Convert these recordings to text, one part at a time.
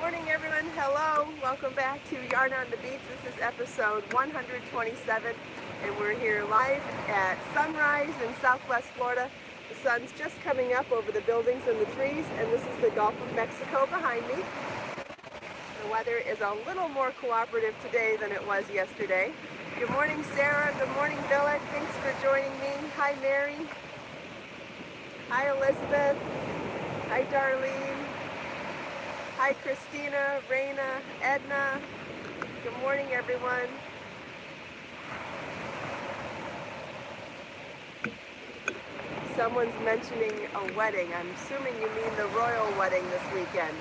morning, everyone. Hello. Welcome back to Yarn on the Beach. This is episode 127, and we're here live at sunrise in Southwest Florida. The sun's just coming up over the buildings and the trees, and this is the Gulf of Mexico behind me. The weather is a little more cooperative today than it was yesterday. Good morning, Sarah. Good morning, Villa. Thanks for joining me. Hi, Mary. Hi, Elizabeth. Hi, Darlene. Hi, Christina, Raina, Edna. Good morning, everyone. Someone's mentioning a wedding. I'm assuming you mean the royal wedding this weekend.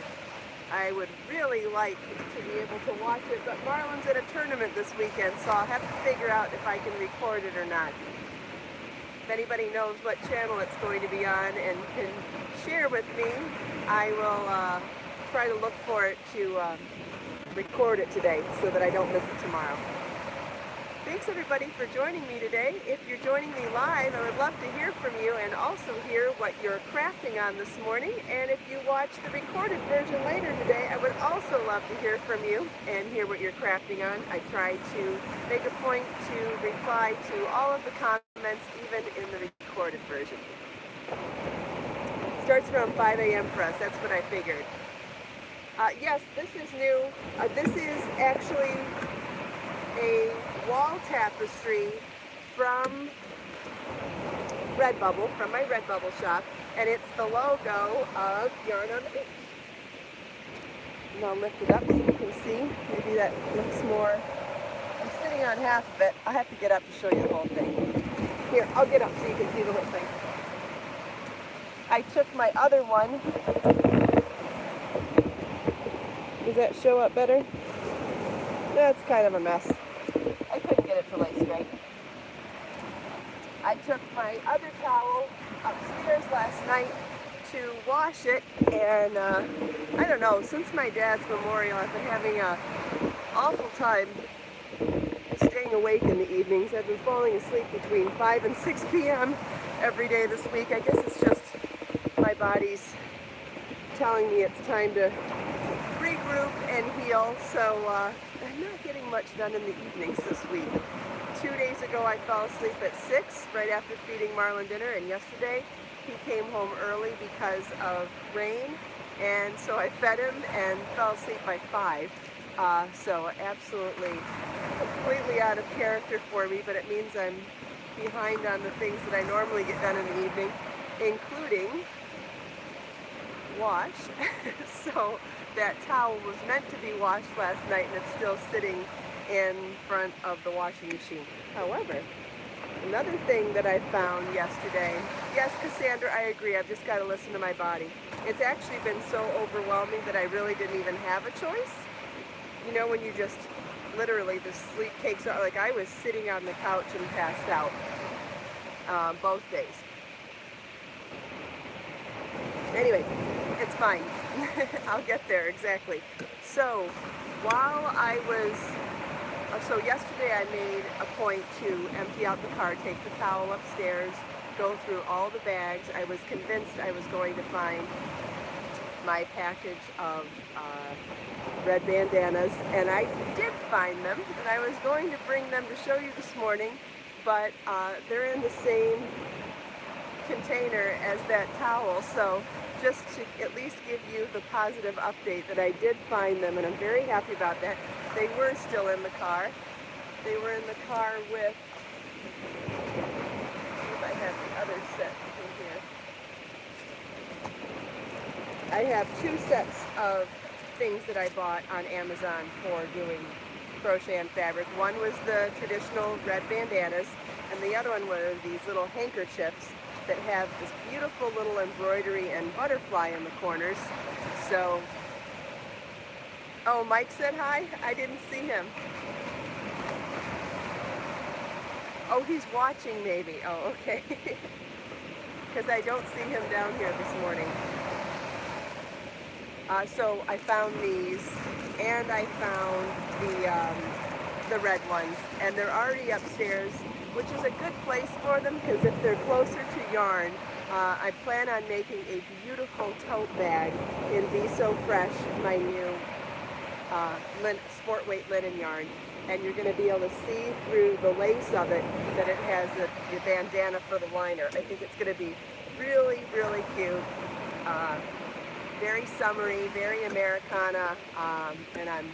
I would really like to be able to watch it, but Marlon's at a tournament this weekend, so I'll have to figure out if I can record it or not. If anybody knows what channel it's going to be on and can share with me, I will try to look for it to record it today so that I don't miss it tomorrow. Thanks everybody for joining me today. If you're joining me live, I would love to hear from you and also hear what you're crafting on this morning. And if you watch the recorded version later today, I would also love to hear from you and hear what you're crafting on. I try to make a point to reply to all of the comments, even in the recorded version. It starts around 5 a.m. for us, that's what I figured. Yes, this is new. This is actually a wall tapestry from Redbubble, from my Redbubble shop, and it's the logo of Yarn on the Beach. And I'll lift it up so you can see. Maybe that looks more. I'm sitting on half of it. I'll have to get up to show you the whole thing. Here, I'll get up so you can see the whole thing. I took my other one. Does that show up better? That's kind of a mess. I couldn't get it to lay straight. I took my other towel upstairs last night to wash it, and I don't know, since my dad's memorial, I've been having an awful time staying awake in the evenings. I've been falling asleep between 5 and 6 p.m. every day this week. I guess it's just my body's telling me it's time to regroup and heal, so I'm not getting much done in the evenings this week. 2 days ago I fell asleep at 6 right after feeding Marlon dinner, and yesterday he came home early because of rain, and so I fed him and fell asleep by 5. So absolutely, completely out of character for me, but it means I'm behind on the things that I normally get done in the evening, including wash. So that towel was meant to be washed last night, and it's still sitting in front of the washing machine. However, another thing that I found yesterday, yes, Cassandra, I agree, I've just got to listen to my body. It's actually been so overwhelming that I really didn't even have a choice. You know, when you just literally the sleep takes out, like I was sitting on the couch and passed out both days. Anyway, it's fine. I'll get there, exactly. So, while I was, so yesterday I made a point to empty out the car, take the towel upstairs, go through all the bags. I was convinced I was going to find my package of red bandanas, and I did find them, and I was going to bring them to show you this morning, but they're in the same container as that towel, so just to at least give you the positive update that I did find them, and I'm very happy about that. They were still in the car. They were in the car with, if I have the other set in here. I have 2 sets of things that I bought on Amazon for doing crochet and fabric. One was the traditional red bandanas, and the other one were these little handkerchiefs that have this beautiful little embroidery and butterfly in the corners. So, oh, Mike said hi? I didn't see him. Oh, he's watching maybe. Oh, okay. Because I don't see him down here this morning. So I found these, and I found the red ones, and they're already upstairs, which is a good place for them, because if they're closer to yarn, I plan on making a beautiful tote bag in Be So Fresh, my new sport weight linen yarn. And you're going to be able to see through the lace of it that it has the bandana for the liner. I think it's going to be really, really cute. Very summery, very Americana, and I'm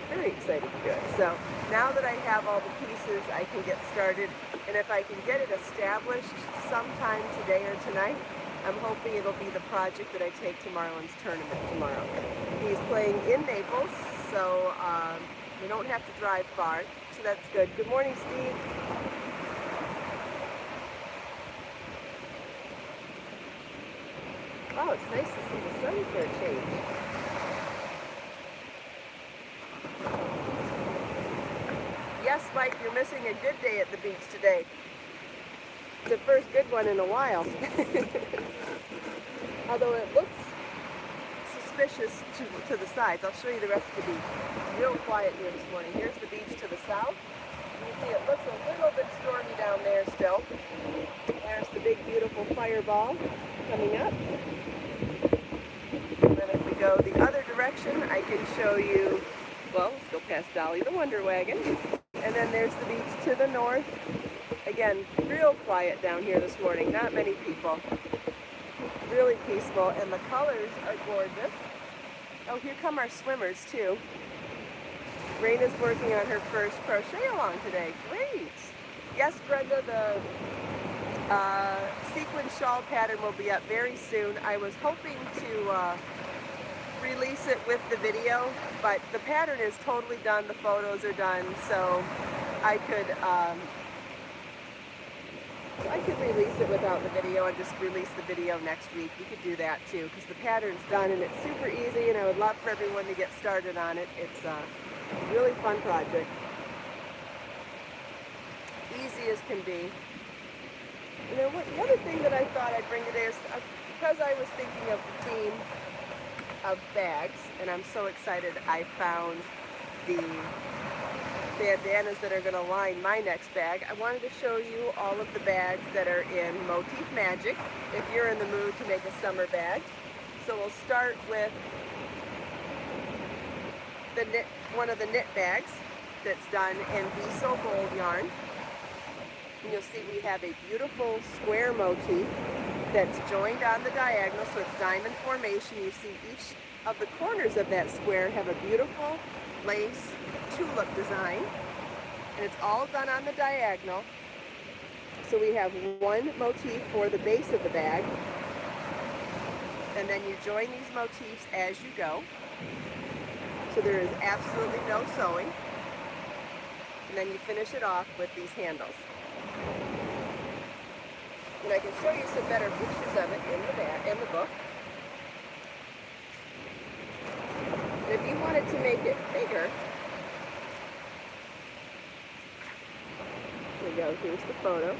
very excited to do it. So now that I have all the pieces, I can get started, and if I can get it established sometime today or tonight, I'm hoping it'll be the project that I take to Marlon's tournament tomorrow. He's playing in Naples, so we don't have to drive far, so that's good. Good morning, Steve. Oh, it's nice to see the sun for a change. Yes, Mike, you're missing a good day at the beach today. It's the first good one in a while. Although it looks suspicious to the sides. I'll show you the rest of the beach. Real quiet here this morning. Here's the beach to the south. You can see it looks a little bit stormy down there still. There's the big beautiful fireball coming up. And then if we go the other direction, I can show you, well, let's go past Dolly the Wonder Wagon. And then there's the beach to the north. Again, real quiet down here this morning. Not many people. Really peaceful, and the colors are gorgeous. Oh, here come our swimmers too. Raina's working on her first crochet along today. Great. Yes, Brenda, the sequin shawl pattern will be up very soon. I was hoping to release it with the video, but the pattern is totally done. The photos are done, so I could release it without the video and just release the video next week. You could do that too, because the pattern's done and it's super easy, and I would love for everyone to get started on it. It's a really fun project. Easy as can be. You know what, the other thing that I thought I'd bring today is, because I was thinking of the theme of bags, and I'm so excited I found the bandanas that are going to line my next bag. I wanted to show you all of the bags that are in Motif Magic if you're in the mood to make a summer bag. So we'll start with the one of the knit bags that's done in Be So Bold yarn. And you'll see we have a beautiful square motif that's joined on the diagonal, so it's diamond formation. You see each of the corners of that square have a beautiful lace tulip design, and it's all done on the diagonal. So we have one motif for the base of the bag, and then you join these motifs as you go. So there is absolutely no sewing, and then you finish it off with these handles. And I can show you some better pictures of it in the book. And if you wanted to make it bigger, here we go, here's the photo.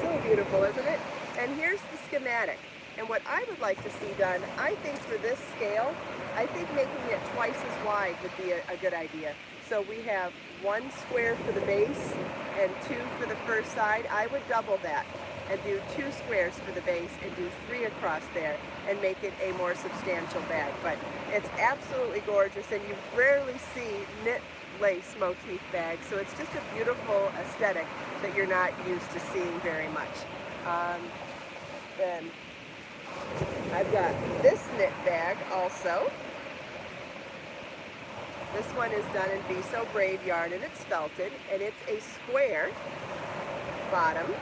So beautiful, isn't it? And here's the schematic. And what I would like to see done, I think for this scale, I think making it twice as wide would be a good idea. So we have one square for the base and two for the first side. I would double that and do 2 squares for the base and do 3 across there and make it a more substantial bag. But it's absolutely gorgeous, and you rarely see knit lace motif bags, so it's just a beautiful aesthetic that you're not used to seeing very much. Then I've got this knit bag also. This one is done in Be So Brave yarn, and it's felted, and it's a square bottom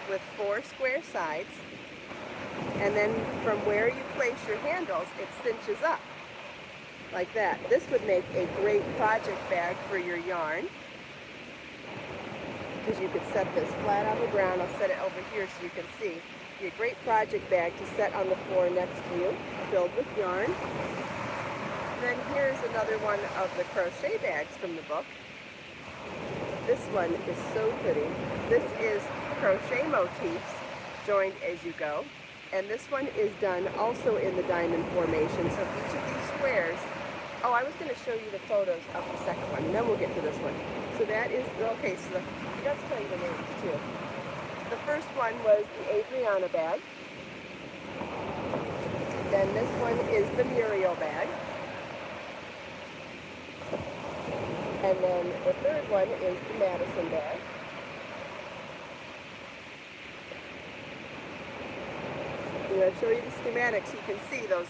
with 4 square sides, and then from where you place your handles, it cinches up like that. This would make a great project bag for your yarn, because you could set this flat on the ground. I'll set it over here so you can see. Be a great project bag to set on the floor next to you, filled with yarn. And then here's another one of the crochet bags from the book. This one is so pretty. This is crochet motifs joined as you go, and this one is done also in the diamond formation. So each of these squares, oh, I was going to show you the photos of the second one, and then we'll get to this one. So that is, okay, so let's tell you the names too. The first one was the Adriana bag. Then this one is the Muriel bag. And then the third one is the Madison bag. I'm going to show you the schematics. You can see those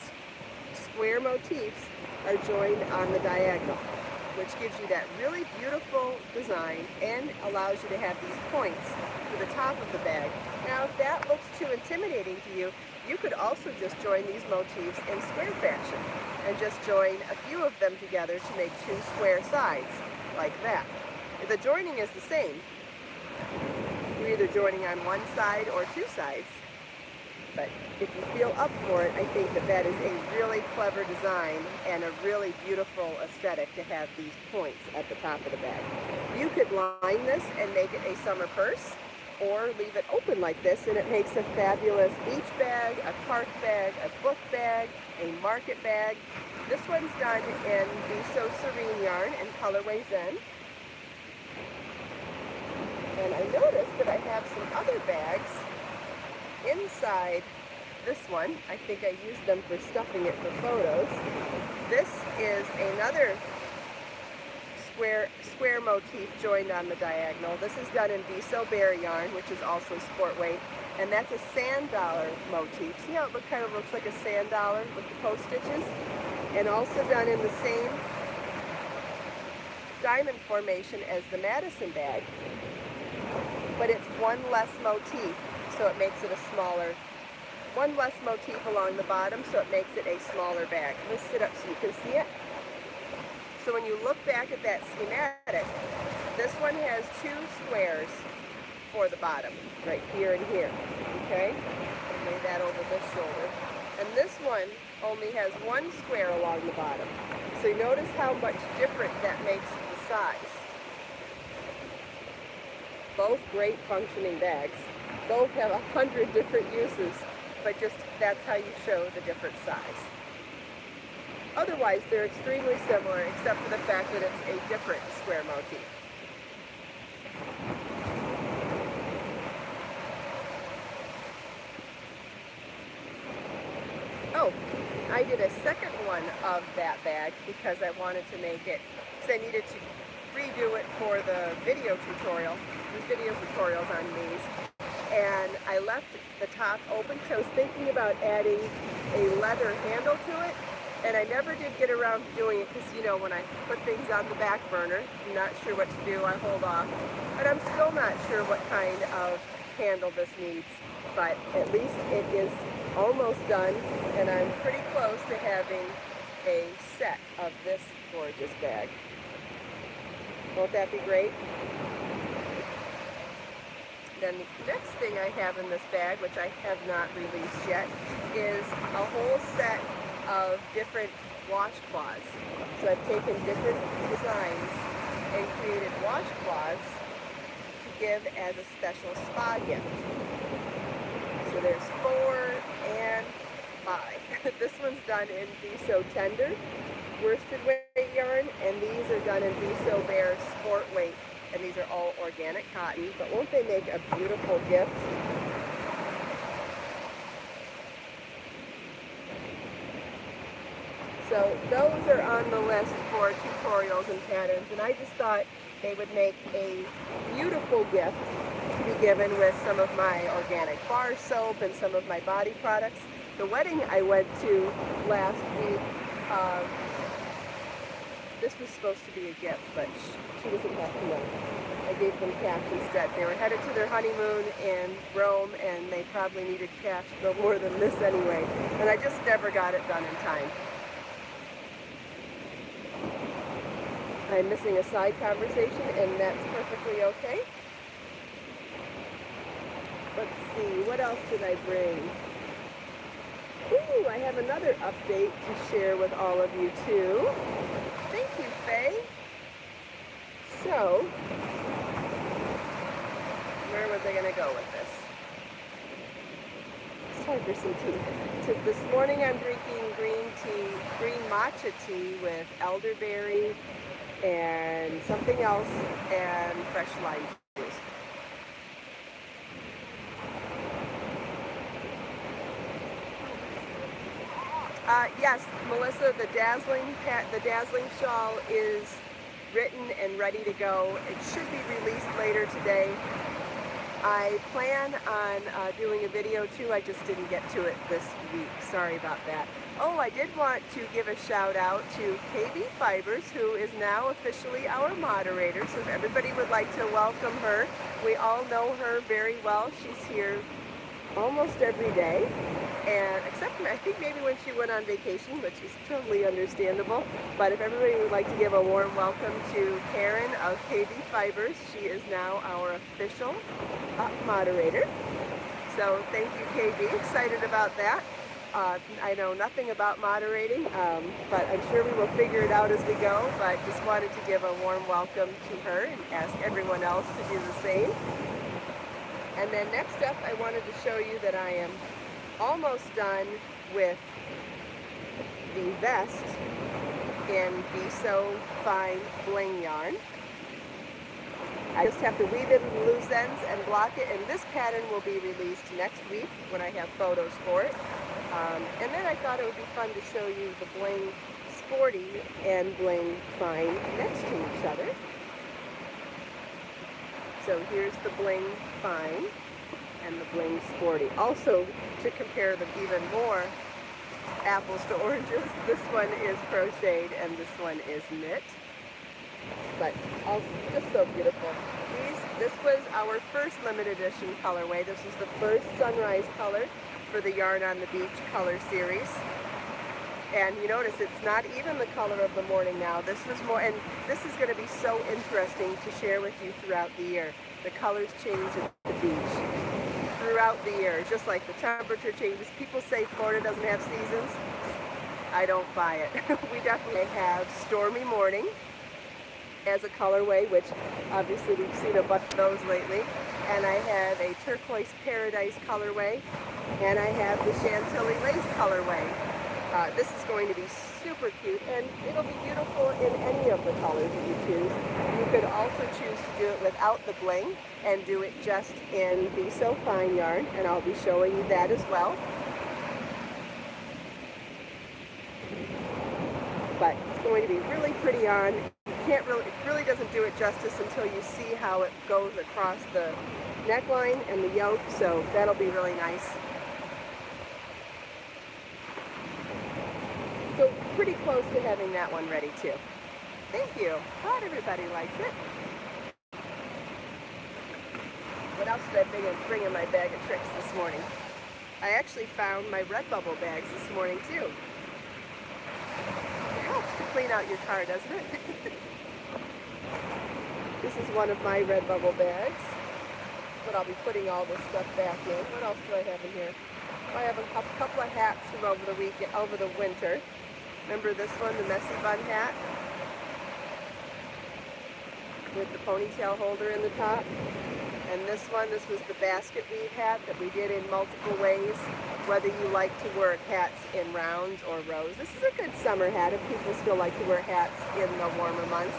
square motifs are joined on the diagonal, which gives you that really beautiful design and allows you to have these points for the top of the bag. Now, if that looks too intimidating to you, you could also just join these motifs in square fashion and just join a few of them together to make two square sides, like that. The joining is the same. You're either joining on one side or two sides. But if you feel up for it, I think that that is a really clever design and a really beautiful aesthetic to have these points at the top of the bag. You could line this and make it a summer purse, or leave it open like this and it makes a fabulous beach bag, a park bag, a book bag, a market bag. This one's done in the So Serene yarn and colorway Zen. And I noticed that I have some other bags inside this one. I think I used them for stuffing it for photos. This is another square motif joined on the diagonal. This is done in Viso Bear yarn, which is also sport weight, and that's a sand dollar motif. See how it kind of looks like a sand dollar with the post stitches? And also done in the same diamond formation as the Madison bag, but it's one less motif, so it makes it a smaller, one less motif along the bottom, so it makes it a smaller bag. Let's sit up so you can see it. So when you look back at that schematic, this one has two squares for the bottom, right here and here, okay? Lay that over this shoulder. And this one only has one square along the bottom. So you notice how much different that makes the size. Both great functioning bags. Both have 100 different uses, but just that's how you show the different size. Otherwise, they're extremely similar, except for the fact that it's a different square motif. Oh, I did a second one of that bag because I wanted to make it, because I needed to redo it for the video tutorial. There's video tutorials on these. And I left the top open because I was thinking about adding a leather handle to it. And I never did get around to doing it because, you know, when I put things on the back burner, I'm not sure what to do, I hold off. But I'm still not sure what kind of handle this needs. But at least it is almost done, and I'm pretty close to having a set of this gorgeous bag. Won't that be great? Then the next thing I have in this bag, which I have not released yet, is a whole set of different washcloths. So I've taken different designs and created washcloths to give as a special spa gift. So there's 4 and 5. This one's done in Viso Tender worsted weight yarn, and these are done in Viso Bear sport weight, and these are all organic cotton. But won't they make a beautiful gift? So those are on the list for tutorials and patterns, and I just thought they would make a beautiful gift to be given with some of my organic bar soap and some of my body products. The wedding I went to last week, this was supposed to be a gift, but she doesn't have to know. I gave them cash instead. They were headed to their honeymoon in Rome, and they probably needed cash no more than this anyway, and I just never got it done in time. I'm missing a side conversation, and that's perfectly okay. Let's see, what else did I bring? Ooh, I have another update to share with all of you too. Thank you, Faye. So, where was I going to go with this? It's time for some tea. So this morning I'm drinking green matcha tea with elderberry and something else, and fresh lime juice. Yes, Melissa, the dazzling shawl is written and ready to go. It should be released later today. I plan on doing a video too. I just didn't get to it this week. Sorry about that. Oh, I did want to give a shout out to KB Fibers, who is now officially our moderator. So if everybody would like to welcome her, we all know her very well. She's here almost every day, and except I think maybe when she went on vacation, which is totally understandable. But if everybody would like to give a warm welcome to Karen of KB Fibers, she is now our official moderator. So thank you, KB. Excited about that. I know nothing about moderating, but I'm sure we will figure it out as we go. But just wanted to give a warm welcome to her and ask everyone else to do the same. And then next up, I wanted to show you that I am almost done with the vest in Be So Fine Bling yarn. I just have to weave it in loose ends and block it, and this pattern will be released next week when I have photos for it. And then I thought it would be fun to show you the Bling Sporty and Bling Fine next to each other. So here's the Bling Fine and the Bling Sporty. Also, to compare them even more, apples to oranges, this one is crocheted and this one is knit. But also just so beautiful. This was our first limited edition colorway. This was the first sunrise color for the Yarn on the Beach color series. And you notice it's not even the color of the morning now. This was more, and this is going to be so interesting to share with you throughout the year. The colors change at the beach throughout the year, just like the temperature changes. People say Florida doesn't have seasons. I don't buy it. We definitely have Stormy Morning as a colorway, which obviously we've seen a bunch of those lately. And I have a Turquoise Paradise colorway, and I have the Chantilly Lace colorway. This is going to be super cute, and it'll be beautiful in any of the colors that you choose. You could also choose to do it without the bling and do it just in Be So Fine yarn, and I'll be showing you that as well. But it's going to be really pretty on. It really doesn't do it justice until you see how it goes across the neckline and the yoke, so that'll be really nice. So pretty close to having that one ready too. Thank you. Glad everybody likes it. What else did I bring in my bag of tricks this morning? I actually found my Redbubble bags this morning too. It helps to clean out your car, doesn't it? This is one of my Redbubble bags, but I'll be putting all this stuff back in. What else do I have in here? I have a couple of hats from over the winter. Remember this one, the Messy Bun hat? With the ponytail holder in the top. And this was the basket weave hat that we did in multiple ways, whether you like to work hats in rounds or rows. This is a good summer hat if people still like to wear hats in the warmer months.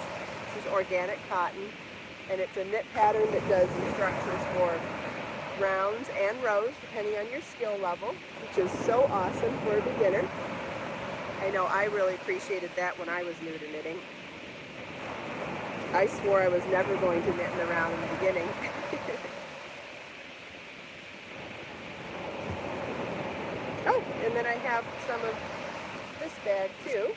This is organic cotton, and it's a knit pattern that does instructions for rounds and rows, depending on your skill level, which is so awesome for a beginner. I know I really appreciated that when I was new to knitting. I swore I was never going to knit in the round in the beginning. Oh, and then I have some of this bag too.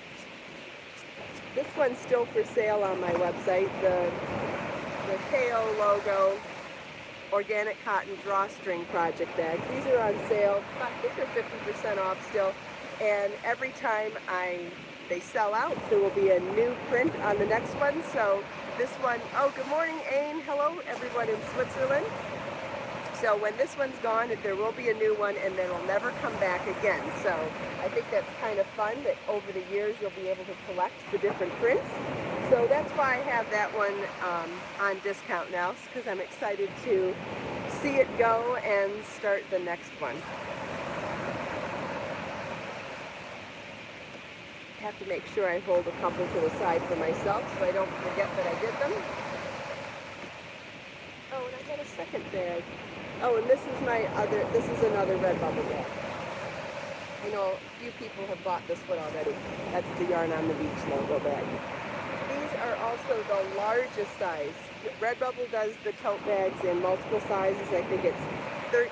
This one's still for sale on my website, the KO logo organic cotton drawstring project bag. These are on sale. I think they're 50% off still. And every time they sell out, there will be a new print on the next one. So this one, oh, good morning, Aine. Hello, everyone in Switzerland. So when this one's gone, there will be a new one, and then it'll never come back again. So I think that's kind of fun that over the years you'll be able to collect the different prints. So that's why I have that one on discount now, because I'm excited to see it go and start the next one. I have to make sure I hold a couple to the side for myself so I don't forget that I did them. Oh, and I got a second bag. Oh, and this is another Redbubble bag. I know a few people have bought this one already. That's the Yarn on the Beach logo bag. These are also the largest size. Redbubble does the tote bags in multiple sizes. I think it's 13,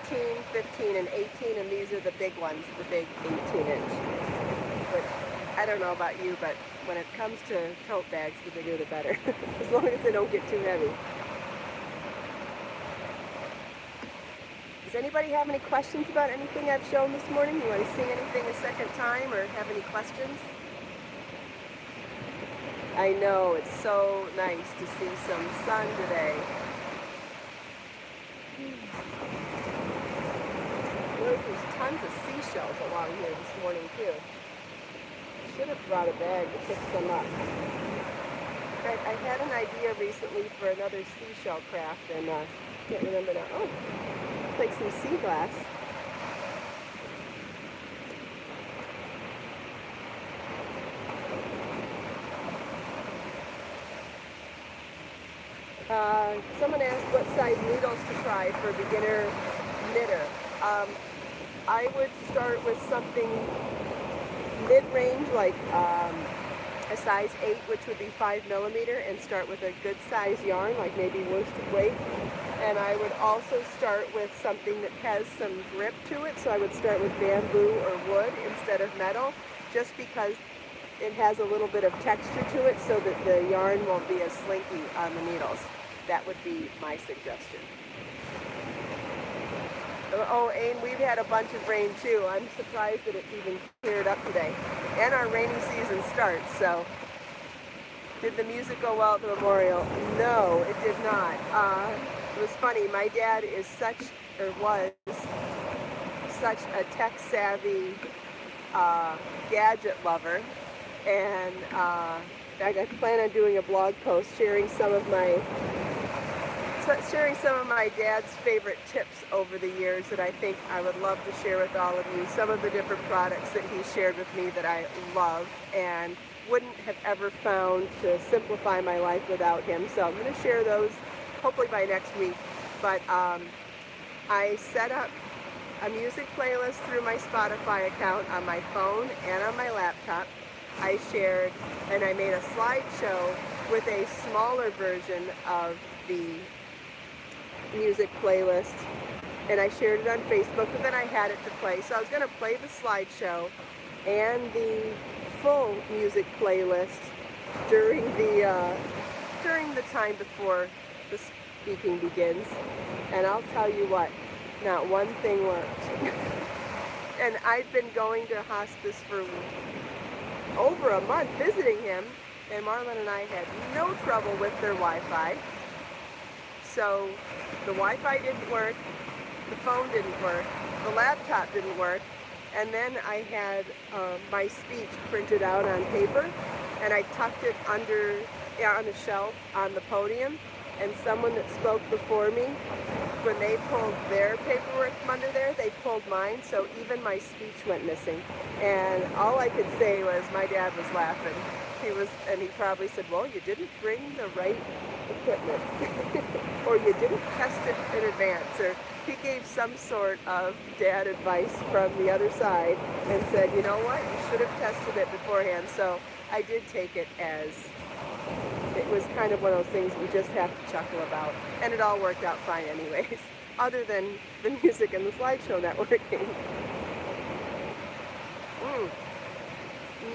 15, and 18, and these are the big ones, the big 18-inch. But I don't know about you, but when it comes to tote bags, the bigger the better, as long as they don't get too heavy. Does anybody have any questions about anything I've shown this morning? You want to see anything a second time or have any questions? I know, it's so nice to see some sun today. There's tons of seashells along here this morning too. I should have brought a bag to pick some up. I had an idea recently for another seashell craft and can't remember now. Oh, it's like some sea glass. Someone asked what size needles to try for a beginner knitter. I would start with something mid-range, like a size 8, which would be 5mm, and start with a good size yarn, like maybe worsted weight. And I would also start with something that has some grip to it, so I would start with bamboo or wood instead of metal, just because it has a little bit of texture to it so that the yarn won't be as slinky on the needles. That would be my suggestion. Oh, Ain, we've had a bunch of rain too. I'm surprised that it's even cleared up today. And our rainy season starts, so. Did the music go well at the memorial? No, it did not. It was funny. My dad is was such a tech-savvy gadget lover, and I plan on doing a blog post sharing some of my dad's favorite tips over the years that I think I would love to share with all of you. Some of the different products that he shared with me that I love and wouldn't have ever found to simplify my life without him. So I'm going to share those hopefully by next week. But I set up a music playlist through my Spotify account on my phone and on my laptop. I shared and I made a slideshow with a smaller version of the music playlist, and I shared it on Facebook, and then I had it to play. So I was going to play the slideshow and the full music playlist during the time before the speaking begins, and I'll tell you what, not one thing worked. And I've been going to hospice for over a month visiting him, and Marlon and I had no trouble with their Wi-Fi. So the Wi-Fi didn't work, the phone didn't work, the laptop didn't work, and then I had my speech printed out on paper, and I tucked it under on a shelf on the podium, and someone that spoke before me, when they pulled their paperwork from under there, they pulled mine, so even my speech went missing. And all I could say was my dad was laughing. And he probably said, well, you didn't bring the right equipment, or you didn't test it in advance, or he gave some sort of dad advice from the other side and said, you know what, you should have tested it beforehand. So I did take it as, it was kind of one of those things you just have to chuckle about, and it all worked out fine anyways, other than the music and the slideshow not working.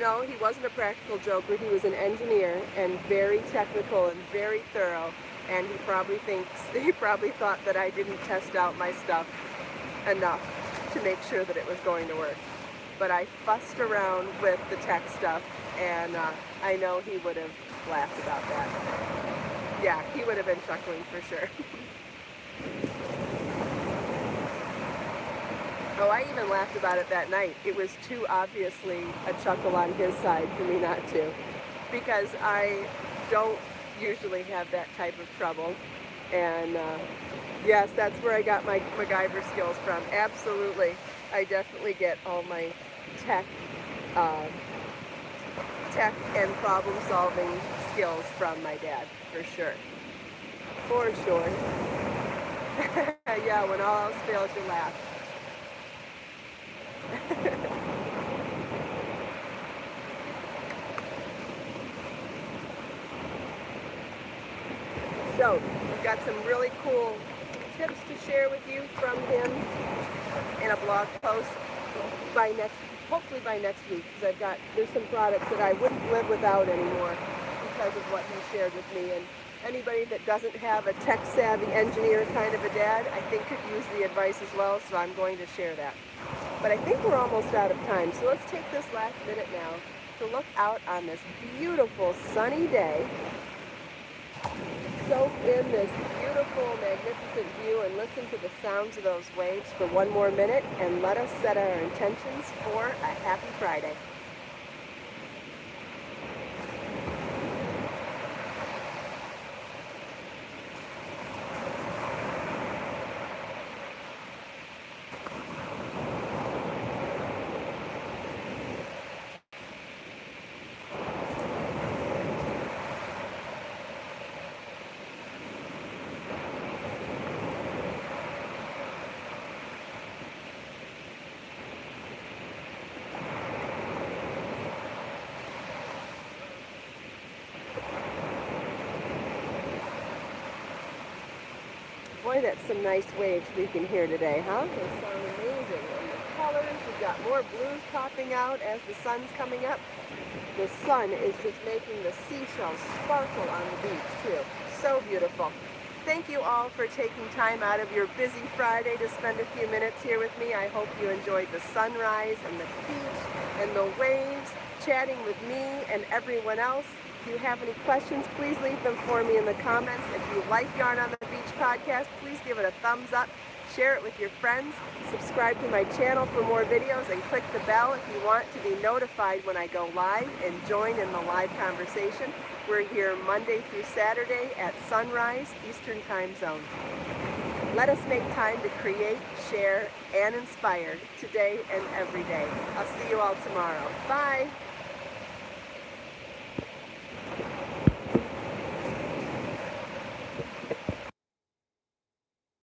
No, he wasn't a practical joker. He was an engineer and very technical and very thorough, and he probably thought that I didn't test out my stuff enough to make sure that it was going to work. But I fussed around with the tech stuff, and I know he would have laughed about that. Yeah, he would have been chuckling for sure. Oh, I even laughed about it that night. It was too obviously a chuckle on his side for me not to, because I don't usually have that type of trouble. And yes, that's where I got my MacGyver skills from. Absolutely. I definitely get all my tech and problem-solving skills from my dad, for sure. For sure. Yeah, when all else fails, you laugh. So we've got some really cool tips to share with you from him in a blog post hopefully by next week, because there's some products that I wouldn't live without anymore because of what he shared with me. And anybody that doesn't have a tech-savvy engineer kind of a dad, I think could use the advice as well, so I'm going to share that. But I think we're almost out of time, so let's take this last minute now to look out on this beautiful sunny day, soak in this beautiful, magnificent view, and listen to the sounds of those waves for one more minute, and let us set our intentions for a happy Friday. Boy, that's some nice waves we can hear today, huh? They sound amazing. And the colors, we've got more blues popping out as the sun's coming up. The sun is just making the seashells sparkle on the beach, too. So beautiful. Thank you all for taking time out of your busy Friday to spend a few minutes here with me. I hope you enjoyed the sunrise and the beach and the waves, chatting with me and everyone else. If you have any questions, please leave them for me in the comments. If you like Yarn on the Beach podcast, please give it a thumbs up, share it with your friends, subscribe to my channel for more videos, and click the bell if you want to be notified when I go live and join in the live conversation. We're here Monday through Saturday at sunrise Eastern Time Zone. Let us make time to create, share, and inspire today and every day. I'll see you all tomorrow. Bye.